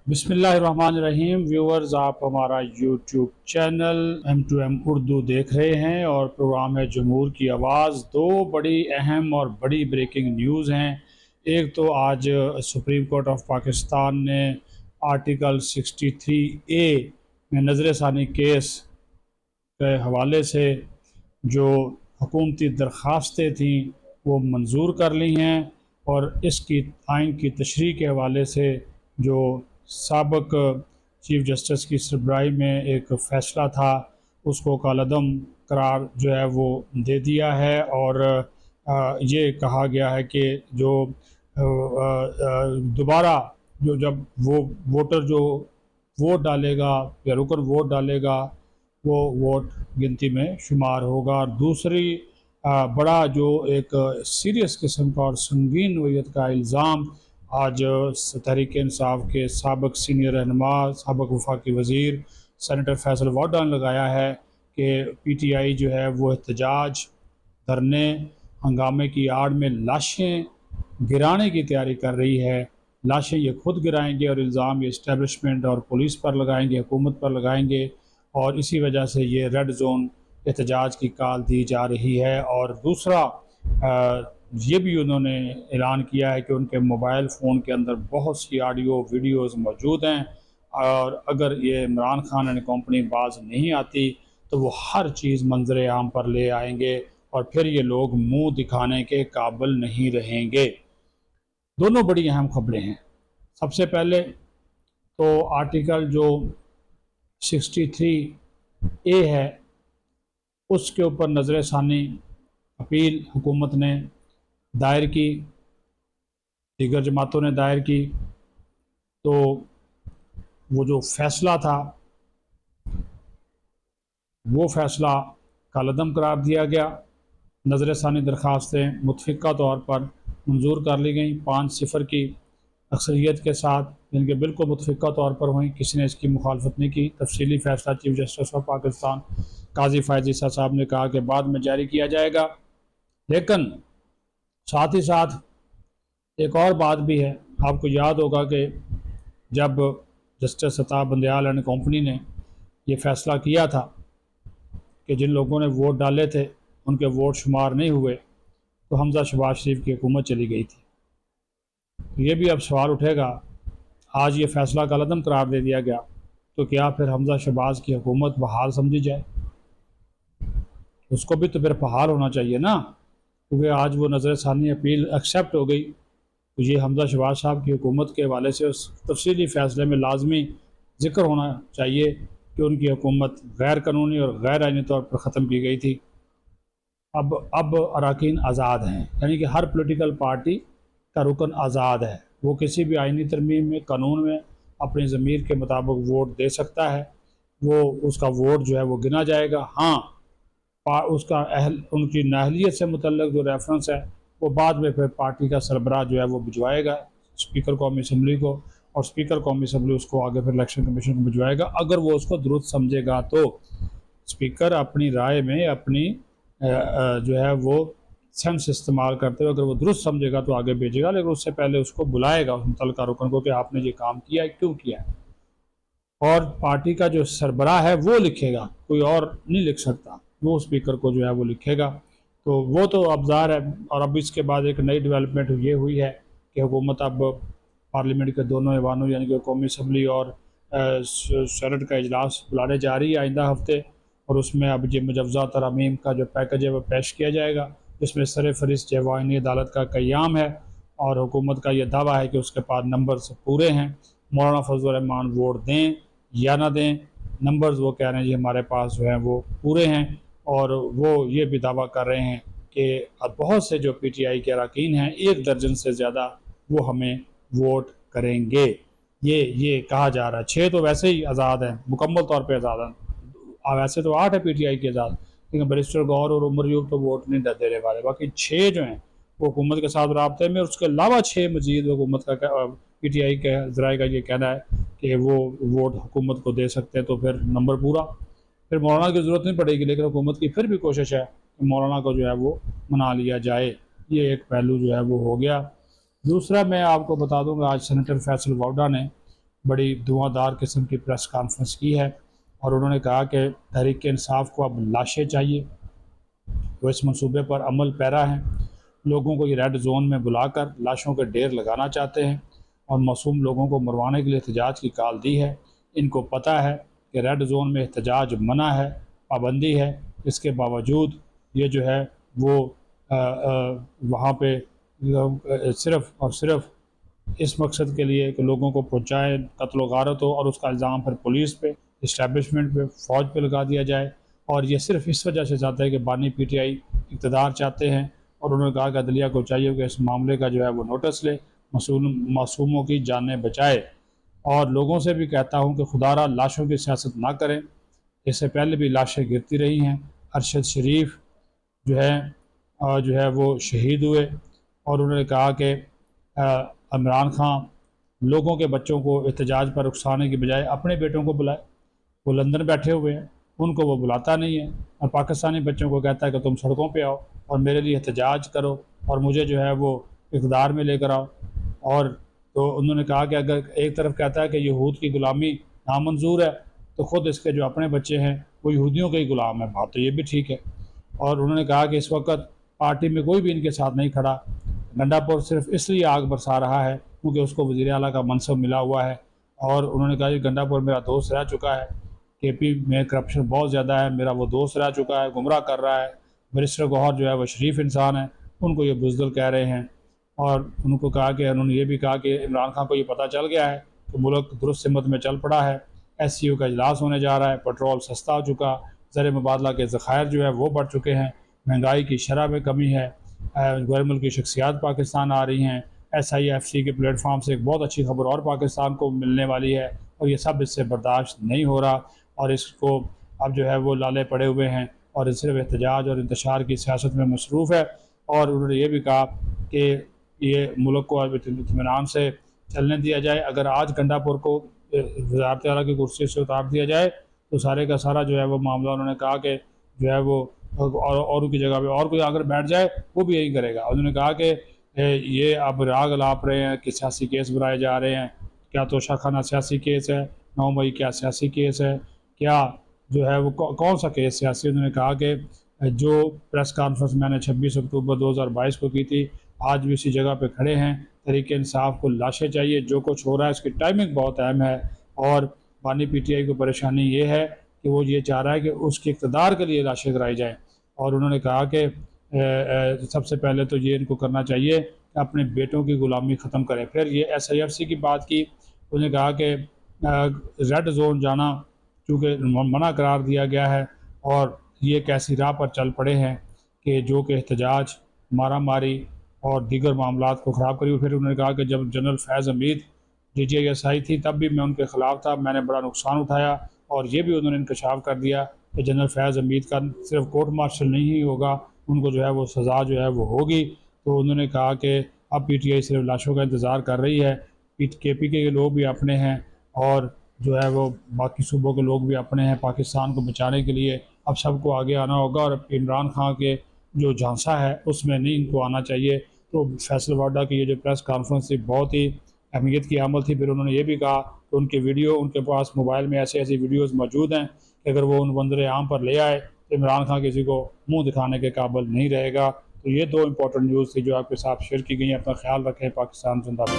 बिस्मिल्लाहिर्रहमानिर्रहीम व्यूअर्स, आप हमारा यूट्यूब चैनल M2M उर्दू देख रहे हैं और प्रोग्राम है जमहूर की आवाज़। दो बड़ी अहम और बड़ी ब्रेकिंग न्यूज़ हैं। एक तो आज सुप्रीम कोर्ट ऑफ पाकिस्तान ने आर्टिकल 63A में नज़र षानी केस के हवाले से जो हुकूमती दरख्वास्तें थीं वो मंजूर कर ली हैं, और इसकी आइन की तशरीह के हवाले से जो साबिक चीफ जस्टिस की सरबराही में एक फ़ैसला था उसको कालअदम करार जो है वो दे दिया है। और ये कहा गया है कि जो दोबारा जो जब वो वोटर जो वोट डालेगा या रुकन वोट डालेगा वो वोट गिनती में शुमार होगा। और दूसरी बड़ा जो एक सीरियस किस्म का और संगीन नोयत का इल्ज़ाम आज तहरीक इंसाफ के साबिक सीनियर रहनुमा साबिक वफाकी वज़ीर सेनेटर फैसल वाडा ने लगाया है कि PTI जो है वो एहतजाज, धरने, हंगामे की आड़ में लाशें गिराने की तैयारी कर रही है। लाशें ये खुद गिराएंगे और इल्ज़ाम ये इस्टेब्लिशमेंट और पुलिस पर लगाएंगे, हुकूमत पर लगाएंगे, और इसी वजह से ये रेड जोन एहतजाज की कॉल दी जा रही है। और दूसरा ये भी उन्होंने ऐलान किया है कि उनके मोबाइल फ़ोन के अंदर बहुत सी ऑडियो वीडियोस मौजूद हैं, और अगर ये इमरान खान एंड कंपनी बाज नहीं आती तो वो हर चीज़ मंजर आम पर ले आएंगे और फिर ये लोग मुंह दिखाने के काबिल नहीं रहेंगे। दोनों बड़ी अहम खबरें हैं। सबसे पहले तो आर्टिकल जो 63A है उसके ऊपर नज़र षानी अपील हुकूमत ने दायर की, दीगर जमातों ने दायर की, तो वो जो फ़ैसला था वो फ़ैसला कालअदम करार दिया गया। नज़र षानी दरख्वास्तें मुतफ़िक़ा तौर पर मंजूर कर ली गई 5-0 की अक्सरियत के साथ, जिनके बिल्कुल मुतफ़िक़ा तौर पर हुई, किसी ने इसकी मुखालफत नहीं की। तफसीली फ़ैसला चीफ जस्टिस ऑफ पाकिस्तान काजी फ़ायज़ ईसा साहब ने कहा कि बाद में जारी किया जाएगा। लेकिन साथ ही साथ एक और बात भी है। आपको याद होगा कि जब जस्टिस अताब बंदयाल एंड कंपनी ने ये फ़ैसला किया था कि जिन लोगों ने वोट डाले थे उनके वोट शुमार नहीं हुए, तो हमज़ा शहबाज शरीफ की हुकूमत चली गई थी। तो ये भी अब सवाल उठेगा, आज ये फ़ैसला कालअदम करार दे दिया गया तो क्या फिर हमज़ा शहबाज की हुकूमत बहाल समझी जाए? उसको भी तो फिर बहाल होना चाहिए ना, क्योंकि आज वो नज़र षानी अपील एक्सेप्ट हो गई, तो ये हमज़ा शहबाज साहब की हुकूमत के हवाले से उस तफसीली फ़ैसले में लाजमी ज़िक्र होना चाहिए कि उनकी हुकूमत गैर कानूनी और गैर आइनी तौर पर ख़त्म की गई थी। अब अरकान आज़ाद हैं, यानी कि हर पॉलिटिकल पार्टी का रुकन आज़ाद है, वो किसी भी आइनी तरमीम में कानून में अपनी ज़मीर के मुताबिक वोट दे सकता है। वो उसका वोट जो है वो गिना जाएगा। हाँ, उसका उनकी नाअहलियत से मुतल्लिक़ जो रेफरेंस है वो बाद में फिर पार्टी का सरबराह जो है वो भिजवाएगा स्पीकर कौमी असम्बली को, और स्पीकर कौमी असम्बली उसको आगे फिर इलेक्शन कमीशन को भिजवाएगा। अगर वो उसको दुरुस्त समझेगा तो स्पीकर अपनी राय में अपनी जो है वो सेंस इस्तेमाल करते हुए अगर वो दुरुस्त समझेगा तो आगे भेजेगा, लेकिन उससे पहले उसको बुलाएगा उस मुतल्लिक़ा रुकन को कि आपने ये काम किया है, क्यों किया है, और पार्टी का जो सरबराह है वो लिखेगा, कोई और नहीं लिख सकता, वो स्पीकर को जो है वो लिखेगा। तो वो तो अब ज़ाहिर है। और अब इसके बाद एक नई डेवलपमेंट ये हुई है कि हुकूमत अब पार्लियामेंट के दोनों ऐवानों यानी कि कौमी असम्बली और सेनेट का इजलास बुलाने जा रही है आइंदा हफ्ते, और उसमें अब ये मुजवज़ा तरमीम का जो पैकेज है वो पेश किया जाएगा, जिसमें सरफ़हरिस्त जवानी अदालत का क़याम है, और हुकूमत का यह दावा है कि उसके पास नंबर्स पूरे हैं। मौलाना फजल रहमान वोट दें या ना दें, नंबर्स वो कह रहे हैं जी हमारे पास जो है वो पूरे हैं, और वो ये भी दावा कर रहे हैं कि अब बहुत से जो PTI के अरकान हैं 1 दर्जन से ज़्यादा वो हमें वोट करेंगे। ये कहा जा रहा है। 6 तो वैसे ही आज़ाद हैं, मुकम्मल तौर पे आज़ाद हैं। वैसे तो 8 है PTI के आज़ाद, लेकिन बैरिस्टर गौहर और उमर यूब तो वोट नहीं देने वाले। बाकी 6 जो हैं वो हुकूमत के साथ राब्ते में, और उसके अलावा 6 मजीद हुकूमत का PTI के ज़राए का ये कहना है कि वो वोट हुकूमत को दे सकते हैं, तो फिर नंबर पूरा, फिर मौलाना की ज़रूरत नहीं पड़ेगी। लेकिन हुकूमत की फिर भी कोशिश है कि मौलाना को जो है वो मना लिया जाए। ये एक पहलू जो है वो हो गया। दूसरा मैं आपको बता दूँगा, आज सेनेटर फैसल वाडा ने बड़ी धुआंधार किस्म की प्रेस कॉन्फ्रेंस की है और उन्होंने कहा कि तहरीक इंसाफ को अब लाशें चाहिए। वो इस मनसूबे पर अमल पैरा हैं। लोगों को ये रेड जोन में बुलाकर लाशों के ढेर लगाना चाहते हैं और मासूम लोगों को मरवाने के लिए एहतजाज की कॉल दी है। इनको पता है कि रेड जोन में एहतजाज मना है, पाबंदी है, इसके बावजूद ये जो है वो वहाँ पे सिर्फ़ और सिर्फ इस मकसद के लिए कि लोगों को पहुँचाए, कत्ल गारत हो और उसका इल्ज़ाम फिर पुलिस पे, इस्टेब्लिशमेंट पे, फ़ौज पे लगा दिया जाए। और ये सिर्फ़ इस वजह से चाहता है कि बानी पीटीआई इक़्तिदार चाहते हैं और उन्होंने कहा कि अदलिया को चाहिए कि इस मामले का जो है वो नोटिस ले, मासूमों की जानें बचाए। और लोगों से भी कहता हूँ कि खुदारा लाशों की सियासत ना करें। इससे पहले भी लाशें गिरती रही हैं। अरशद शरीफ जो है वो शहीद हुए और उन्होंने कहा कि इमरान खान लोगों के बच्चों को एहतजाज पर उकसाने की बजाय अपने बेटों को बुलाए। वो लंदन बैठे हुए हैं, उनको वो बुलाता नहीं है और पाकिस्तानी बच्चों को कहता है कि तुम सड़कों पे आओ और मेरे लिए एहतजाज करो और मुझे जो है वो इक़्तिदार में लेकर आओ। और तो उन्होंने कहा कि अगर एक तरफ कहता है कि यहूद की ग़ुलामी नामंजूर है तो ख़ुद इसके जो अपने बच्चे हैं वो यहूदियों के ही ग़ुलाम है। बात तो ये भी ठीक है। और उन्होंने कहा कि इस वक्त पार्टी में कोई भी इनके साथ नहीं खड़ा। गंडापुर सिर्फ इसलिए आग बरसा रहा है क्योंकि उसको वज़ीर आला का मनसब मिला हुआ है। और उन्होंने कहा कि गंडापुर मेरा दोस्त रह चुका है, केपी में करप्शन बहुत ज़्यादा है, मेरा वो दोस्त रह चुका है, गुमराह कर रहा है। बैरिस्टर गौहर जो है वो शरीफ इंसान है, उनको ये बुज़दिल कह रहे हैं। और उनको कहा कि उन्होंने ये भी कहा कि इमरान खान को ये पता चल गया है कि मुल्क दुरुस्त सिमत में चल पड़ा है, SCO का इजलास होने जा रहा है, पेट्रोल सस्ता हो चुका, ज़र मुबादला के ज़खायर जो है वो बढ़ चुके हैं, महंगाई की शरह में कमी है, गैर मुल्की शख्सियात पाकिस्तान आ रही हैं, SIFC के प्लेटफार्म से एक बहुत अच्छी खबर और पाकिस्तान को मिलने वाली है और ये सब इससे बर्दाश्त नहीं हो रहा और इसको अब जो है वो लाले पड़े हुए हैं और सिर्फ एहतजाज और इंतशार की सियासत में मसरूफ़ है। और उन्होंने ये भी कहा कि ये मुल्क को अब इत्मीनान से चलने दिया जाए। अगर आज गंडापुर को वज़ारत आला की कुर्सी से उतार दिया जाए तो सारे का सारा जो है वो मामला उन्होंने कहा कि जो है वो और की जगह पे और कोई अगर बैठ जाए वो भी यही करेगा। उन्होंने कहा कि ये अब राग लाप रहे हैं कि सियासी केस बनाए जा रहे हैं, क्या तोशा खाना सियासी केस है, 9 मई क्या सियासी केस है, क्या जो है वो कौन सा केस सियासी। उन्होंने कहा कि जो प्रेस कॉन्फ्रेंस मैंने 26 अक्टूबर 2022 को की थी, आज भी उसी जगह पे खड़े हैं। तहरीक इंसाफ को लाशें चाहिए, जो कुछ हो रहा है उसकी टाइमिंग बहुत अहम है। और बानी PTI को परेशानी ये है कि वो ये चाह रहा है कि उसके इक़्तिदार के लिए लाशें कराई जाएँ। और उन्होंने कहा कि सबसे पहले तो ये इनको करना चाहिए कि अपने बेटों की ग़ुलामी ख़त्म करें। फिर ये SIFC की बात की, उन्होंने कहा कि रेड जोन जाना चूँकि मना करार दिया गया है और ये एक ऐसी राह पर चल पड़े हैं कि जो कि एहतजाज, मारा मारी और दीगर मामलात को ख़राब करी। फिर उन्होंने कहा कि जब जनरल फैज़ हमीद DGISI थी तब भी मैं उनके ख़िलाफ़ था, मैंने बड़ा नुकसान उठाया और ये भी उन्होंने इंकशाफ कर दिया कि जनरल फैज़ हमीद का सिर्फ कोर्ट मार्शल नहीं होगा, उनको जो है वो सज़ा जो है वो होगी। तो उन्होंने कहा कि अब PTI सिर्फ लाशों का इंतज़ार कर रही है, KP के लोग भी अपने हैं और जो है वो बाकी सूबों के लोग भी अपने हैं। पाकिस्तान को बचाने के लिए अब सबको आगे आना होगा और इमरान खान के जो झांसा है उसमें नहीं इनको आना चाहिए। तो फैसल वाडा की ये जो प्रेस कॉन्फ्रेंस थी बहुत ही अहमियत की अमल थी। फिर उन्होंने ये भी कहा कि उनकी वीडियो उनके पास मोबाइल में ऐसी वीडियोज़ मौजूद हैं कि अगर वो उन मंजर आम पर ले आए तो इमरान खान किसी को मुँह दिखाने के काबिल नहीं रहेगा। तो ये 2 इंपॉर्टेंट न्यूज़ थी जो आपके साथ शेयर की गई हैं। अपना ख्याल रखें। पाकिस्तान जिंदाबाद।